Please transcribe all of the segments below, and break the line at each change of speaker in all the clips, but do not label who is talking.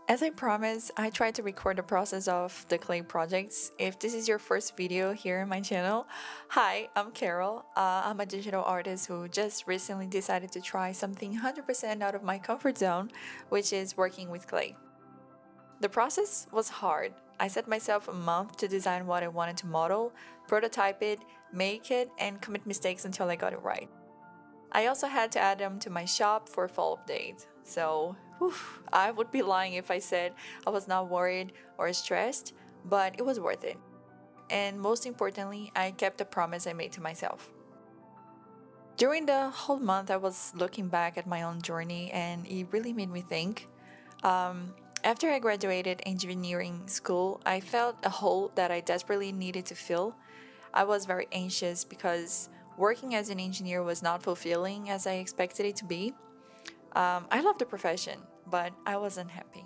As I promised, I tried to record the process of the clay projects. If this is your first video here on my channel, hi, I'm Carol. I'm a digital artist who just recently decided to try something 100% out of my comfort zone, which is working with clay. The process was hard. I set myself a month to design what I wanted to model, prototype it, make it, and commit mistakes until I got it right. I also had to add them to my shop for a fall update. So, I would be lying if I said I was not worried or stressed, but it was worth it. And most importantly, I kept the promise I made to myself. During the whole month, I was looking back at my own journey, and it really made me think. After I graduated engineering school, I felt a hole that I desperately needed to fill. I was very anxious because working as an engineer was not fulfilling as I expected it to be. I loved the profession, but I wasn't happy.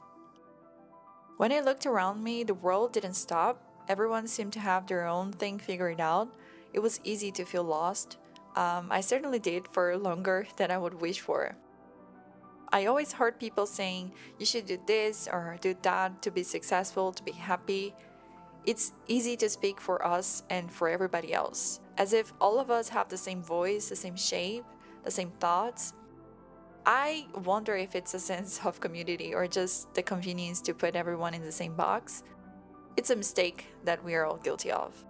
When I looked around me, the world didn't stop. Everyone seemed to have their own thing figured out. It was easy to feel lost. I certainly did for longer than I would wish for. I always heard people saying, you should do this or do that to be successful, to be happy. It's easy to speak for us and for everybody else, as if all of us have the same voice, the same shape, the same thoughts. I wonder if it's a sense of community or just the convenience to put everyone in the same box. It's a mistake that we are all guilty of.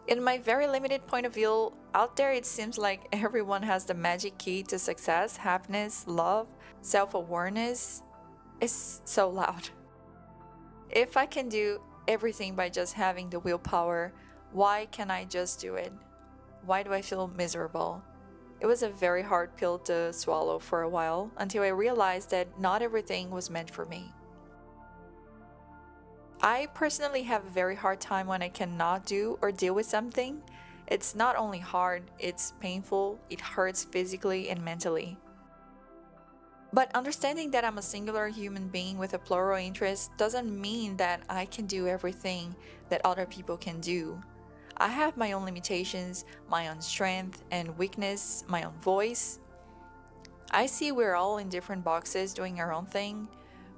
In my very limited point of view, out there it seems like everyone has the magic key to success, happiness, love, self-awareness. It's so loud. If I can do everything by just having the willpower, why can't I just do it? Why do I feel miserable? It was a very hard pill to swallow for a while until I realized that not everything was meant for me. I personally have a very hard time when I cannot do or deal with something. It's not only hard, it's painful, it hurts physically and mentally. But understanding that I'm a singular human being with a plural interest doesn't mean that I can do everything that other people can do. I have my own limitations, my own strength and weakness, my own voice. I see we're all in different boxes doing our own thing.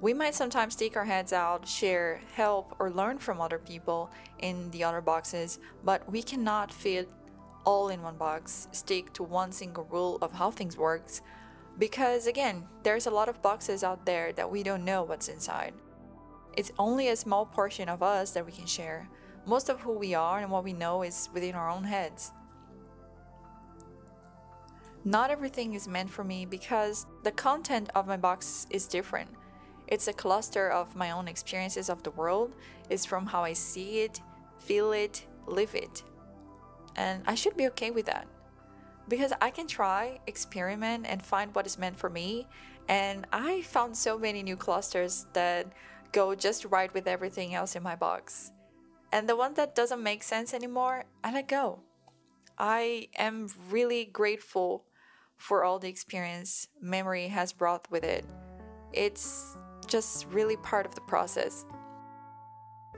We might sometimes stick our heads out, share, help, or learn from other people in the other boxes, but we cannot fit all in one box, stick to one single rule of how things work, because again, there's a lot of boxes out there that we don't know what's inside. It's only a small portion of us that we can share. Most of who we are and what we know is within our own heads. Not everything is meant for me because the content of my box is different. It's a cluster of my own experiences of the world. It's from how I see it, feel it, live it. And I should be okay with that. Because I can try, experiment, and find what is meant for me. And I found so many new clusters that go just right with everything else in my box. And the one that doesn't make sense anymore, I let go. I am really grateful for all the experience memory has brought with it. It's just really part of the process.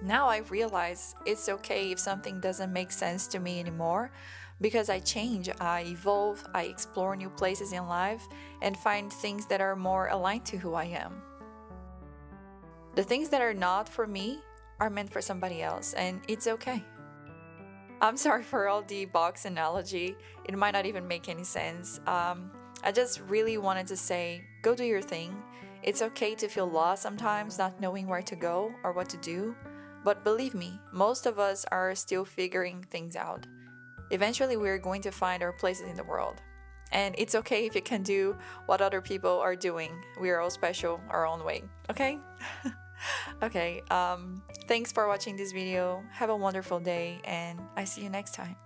Now I realize it's okay if something doesn't make sense to me anymore, because I change, I evolve, I explore new places in life and find things that are more aligned to who I am. The things that are not for me are meant for somebody else, and it's okay. I'm sorry for all the box analogy. It might not even make any sense. I just really wanted to say, go do your thing. It's okay to feel lost sometimes, not knowing where to go or what to do. But believe me, most of us are still figuring things out. Eventually, we're going to find our places in the world. And it's okay if you can do what other people are doing. We are all special our own way, okay? Okay, thanks for watching this video. Have a wonderful day, and I see you next time.